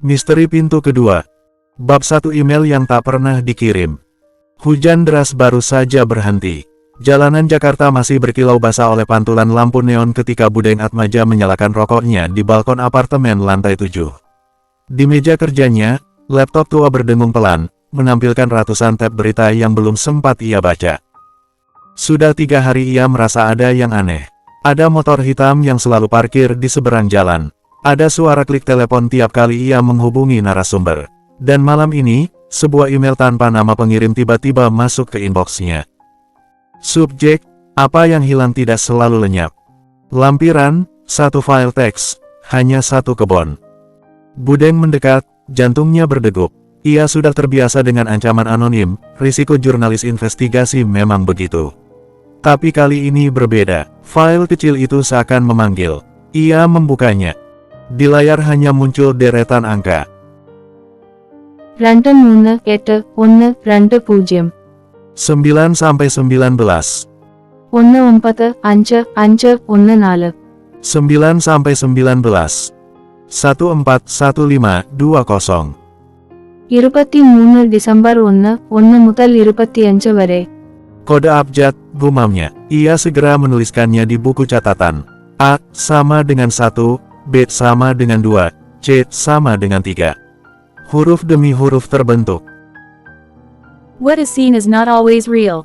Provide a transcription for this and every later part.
Misteri pintu kedua. Bab 1 email yang tak pernah dikirim. Hujan deras baru saja berhenti. Jalanan Jakarta masih berkilau basah oleh pantulan lampu neon ketika Budeng Atmaja menyalakan rokoknya di balkon apartemen lantai 7. Di meja kerjanya, laptop tua berdengung pelan, menampilkan ratusan tab berita yang belum sempat ia baca. Sudah 3 hari ia merasa ada yang aneh. Ada motor hitam yang selalu parkir di seberang jalan. Ada suara klik telepon tiap kali ia menghubungi narasumber. Dan malam ini, sebuah email tanpa nama pengirim tiba-tiba masuk ke inboxnya. Subjek, apa yang hilang tidak selalu lenyap. Lampiran, 1 file teks, hanya 1 kebon. Budeng mendekat, jantungnya berdegup. Ia sudah terbiasa dengan ancaman anonim, risiko jurnalis investigasi memang begitu. Tapi kali ini berbeda, file kecil itu seakan memanggil. Ia membukanya. Di layar hanya muncul deretan angka. 2381220 9-19 19-5-14 9-19 141520 23 Desember 1 മുതൽ 25 വരെ. Kode abjad, gumamnya. Ia segera menuliskannya di buku catatan. A sama dengan 1, B sama dengan 2, C sama dengan 3. Huruf demi huruf terbentuk. What is seen is not always real.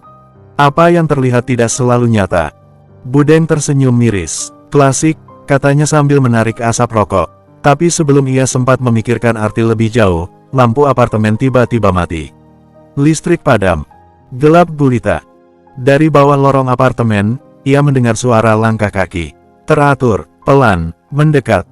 Apa yang terlihat tidak selalu nyata. Budeng tersenyum miris. Klasik, katanya sambil menarik asap rokok. Tapi sebelum ia sempat memikirkan arti lebih jauh, lampu apartemen tiba-tiba mati. Listrik padam. Gelap gulita. Dari bawah lorong apartemen, ia mendengar suara langkah kaki. Teratur, pelan, mendekat.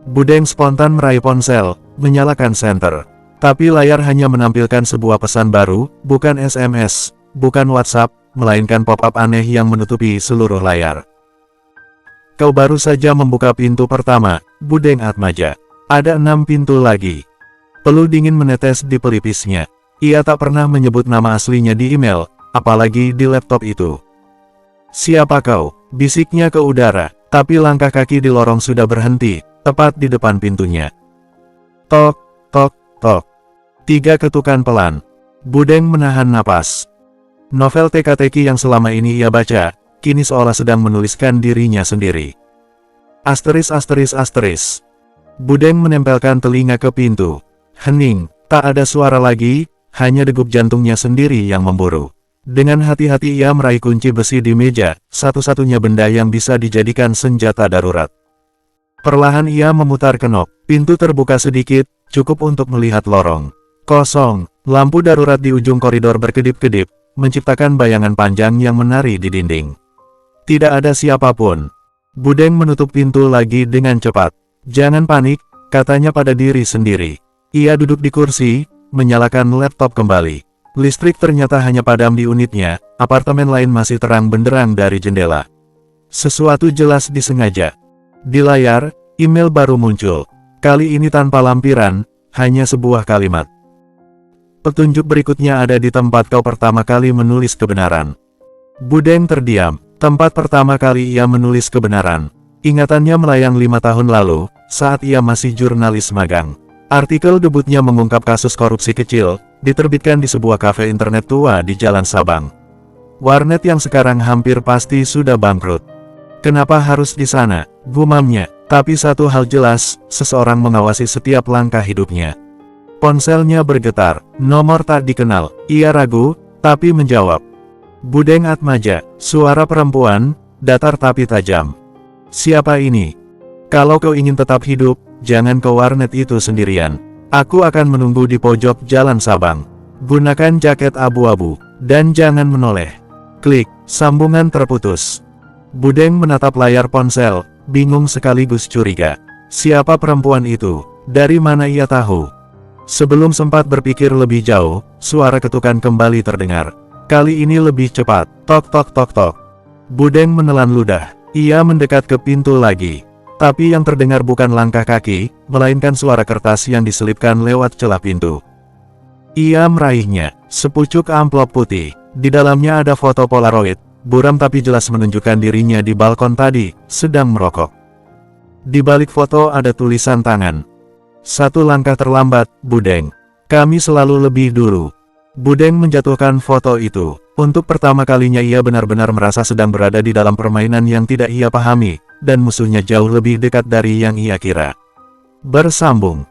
Budeng spontan meraih ponsel, menyalakan senter. Tapi layar hanya menampilkan sebuah pesan baru, bukan SMS, bukan WhatsApp, melainkan pop-up aneh yang menutupi seluruh layar. Kau baru saja membuka pintu pertama, Budeng Atmaja. Ada 6 pintu lagi. Peluh dingin menetes di pelipisnya. Ia tak pernah menyebut nama aslinya di email, apalagi di laptop itu. Siapa kau? Bisiknya ke udara, tapi langkah kaki di lorong sudah berhenti, tepat di depan pintunya. Tok, tok, tok. 3 ketukan pelan. Budeng menahan napas. Novel teka-teki yang selama ini ia baca, kini seolah sedang menuliskan dirinya sendiri. Asteris asteris asteris. Budeng menempelkan telinga ke pintu. Hening, tak ada suara lagi, hanya degup jantungnya sendiri yang memburu. Dengan hati-hati ia meraih kunci besi di meja, satu-satunya benda yang bisa dijadikan senjata darurat. Perlahan ia memutar kenop, pintu terbuka sedikit, cukup untuk melihat lorong. Kosong, lampu darurat di ujung koridor berkedip-kedip, menciptakan bayangan panjang yang menari di dinding. Tidak ada siapapun. Budeng menutup pintu lagi dengan cepat. Jangan panik, katanya pada diri sendiri. Ia duduk di kursi, menyalakan laptop kembali. Listrik ternyata hanya padam di unitnya, apartemen lain masih terang benderang dari jendela. Sesuatu jelas disengaja. Di layar, email baru muncul. Kali ini tanpa lampiran, hanya sebuah kalimat. Petunjuk berikutnya ada di tempat kau pertama kali menulis kebenaran. Budeng terdiam. Tempat pertama kali ia menulis kebenaran. Ingatannya melayang 5 tahun lalu, saat ia masih jurnalis magang. Artikel debutnya mengungkap kasus korupsi kecil, diterbitkan di sebuah kafe internet tua di Jalan Sabang. Warnet yang sekarang hampir pasti sudah bangkrut. Kenapa harus di sana? Gumamnya. Tapi satu hal jelas, seseorang mengawasi setiap langkah hidupnya. Ponselnya bergetar, nomor tak dikenal. Ia ragu, tapi menjawab. Budeng Atmaja, suara perempuan, datar tapi tajam. Siapa ini? Kalau kau ingin tetap hidup, jangan ke warnet itu sendirian. Aku akan menunggu di pojok Jalan Sabang. Gunakan jaket abu-abu, dan jangan menoleh. Klik, sambungan terputus. Budeng menatap layar ponsel, bingung sekaligus curiga. Siapa perempuan itu? Dari mana ia tahu? Sebelum sempat berpikir lebih jauh, suara ketukan kembali terdengar. Kali ini lebih cepat, tok tok tok tok. Budeng menelan ludah. Ia mendekat ke pintu lagi. Tapi yang terdengar bukan langkah kaki, melainkan suara kertas yang diselipkan lewat celah pintu. Ia meraihnya, sepucuk amplop putih. Di dalamnya ada foto Polaroid, buram tapi jelas menunjukkan dirinya di balkon tadi, sedang merokok. Di balik foto ada tulisan tangan. Satu langkah terlambat, Budeng. Kami selalu lebih dulu. Budeng menjatuhkan foto itu. Untuk pertama kalinya ia benar-benar merasa sedang berada di dalam permainan yang tidak ia pahami, dan musuhnya jauh lebih dekat dari yang ia kira. Bersambung.